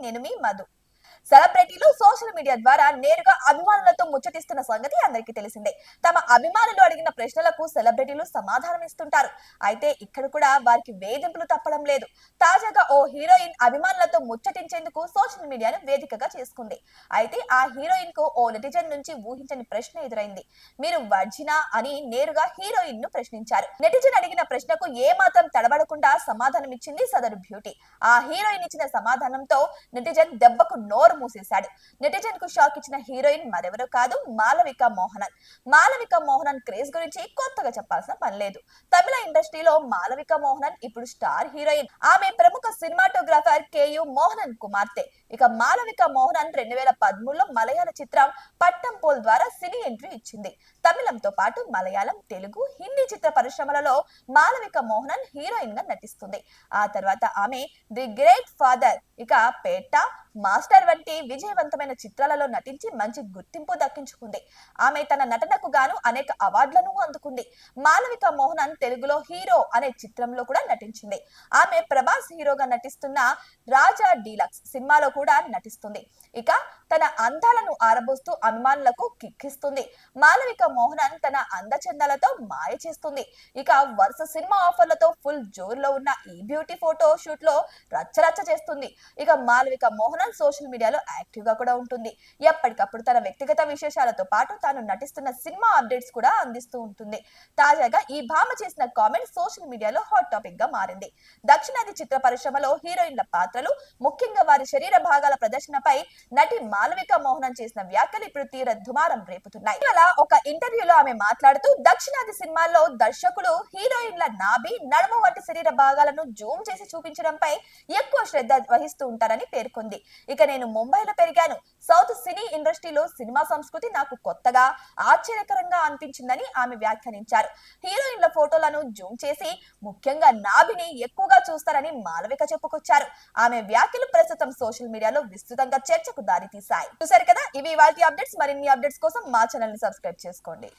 నేను మీ మధు. సెలబ్రిటీలు social media ద్వారా నేరుగా అభిమానులతో ముచ్చటిస్తున్న సంగతి అందరికీ తెలిసిందే. తమ అభిమానులు అడిగిన ప్రశ్నలకు సెలబ్రిటీలు సమాధానం ఇస్తుంటారు. అయితే ఇక్కడ కూడా వారికి వేధింపులు తప్పడం లేదు. తాజాగా ఓ హీరోయిన్ అభిమానులతో ముచ్చటించేందుకు సోషల్ మీడియాను వేదికగా చేసుకుంది. అయితే ఆ హీరోయిన్ కు ఓ నెటిజన్ నుంచి ఊహించని ప్రశ్న ఎదురైంది. మీరు వర్జినా అని నేరుగా హీరోయిన్ ను ప్రశ్నించారు. నెటిజన్ అడిగిన ప్రశ్నకు ఏ మాత్రం తడబడకుండా సమాధానం ఇచ్చింది సదరు బ్యూటీ. ఆ హీరోయిన్ ఇచ్చిన సమాధానంతో నెటిజన్ దెబ్బకు నోరు మూసేశాడు. నెటిజన్ కు షాక్ ఇచ్చిన హీరోయిన్ మరెవరో కాదు, మాలవిక మోహనన్. మాలవిక మోహనన్ క్రేజ్ గురించి కొత్తగా చెప్పాల్సిన పని లేదు. తమిళ ఇండస్ట్రీలో మాలవిక మోహనన్ ఇప్పుడు స్టార్ హీరోయిన్. ఆమె ప్రముఖ సినిమాటోగ్రాఫర్ కేయు మోహనన్ కుమార్తె. ఇక మాలవిక మోహనన్ 2013లో మలయాళ చిత్రం పట్టం పోల్ ద్వారా సినీ ఎంట్రీ ఇచ్చింది. తమిళంతో పాటు మలయాళం, తెలుగు, హిందీ చిత్ర పరిశ్రమలలో మాలవిక మోహనన్ హీరోయిన్ గా నటిస్తుంది. ఆ తర్వాత ఆమె ది గ్రేట్ ఫాదర్, ఇక పేట, మాస్టర్ వంటి విజయవంతమైన చిత్రాలలో నటించి మంచి గుర్తింపు దక్కించుకుంది. ఆమె తన నటనకు గాను అనేక అవార్డులను అందుకుంది. మాలవిక మోహనన్ తెలుగులో హీరో అనే చిత్రంలో కూడా నటించింది. ఆమె ప్రభాస్ హీరోగా నటిస్తున్న రాజా డీలక్స్ సినిమాలో కూడా నటిస్తుంది. ఇక తన అందాలను ఆరబోస్తూ అభిమానులకు కిక్కిస్తుంది. మాలవిక మోహనన్ తన అందచందాలతో మాయ చేస్తుంది. ఇక వరుస సినిమా ఆఫర్లతో ఫుల్ జోరులో ఉన్న ఈ బ్యూటీ ఫోటో షూట్ లో రచ్చరచ్చ చేస్తుంది. ఇక మాలవిక మోహనన్ సోషల్ మీడియాలో యాక్టివ్ గా కూడా ఉంటుంది. ఎప్పటికప్పుడు తన వ్యక్తిగత విశేషాలతో పాటు తాను నటిస్తున్న సినిమా అప్డేట్స్ కూడా అందిస్తూ ఉంటుంది. తాజాగా ఈ భామ చేసిన కామెంట్ సోషల్ మీడియాలో హాట్ టాపిక్ గా మారింది. దక్షిణాది చిత్ర పరిశ్రమలో హీరోయిన్ల పాత్రలు, ముఖ్యంగా వారి శరీర భాగాల ప్రదర్శనపై నటి మాలవిక మోహనన్ చేసిన వ్యాఖ్యలు ఇప్పుడు తీవ్ర దుమారం రేపుతున్నాయి. ఇవాళ ఒక ఇంటర్వ్యూలో ఆమె మాట్లాడుతూ దక్షిణాది సినిమాల్లో దర్శకులు హీరోయిన్ల నాభి, నడుము వంటి శరీర భాగాలను జూమ్ చేసి చూపించడంపై ఎక్కువ శ్రద్ధ వహిస్తూ ఉంటారని పేర్కొంది. ఇక నేను ముంబైలో పెరిగాను. సౌత్ సినీ ఇండస్ట్రీలో సినిమా సంస్కృతి నాకు కొత్తగా, ఆశ్చర్యకరంగా అనిపించిందని ఆమె వ్యాఖ్యానించారు. హీరోయిన్ల ఫోటోలను జూమ్ చేసి ముఖ్యంగా నాభిని ఎక్కువగా చూస్తారని మాలవిక చెప్పుకొచ్చారు. ఆమె వ్యాఖ్యలు ప్రస్తుతం సోషల్ మీడియాలో విస్తృతంగా చర్చకు దారి తీశాయి. చూసారు కదా, ఇవి ఇవాల్టి అప్డేట్స్. మరిన్ని అప్డేట్స్ కోసం మా ఛానల్ ని సబ్స్క్రైబ్ చేసుకోండి.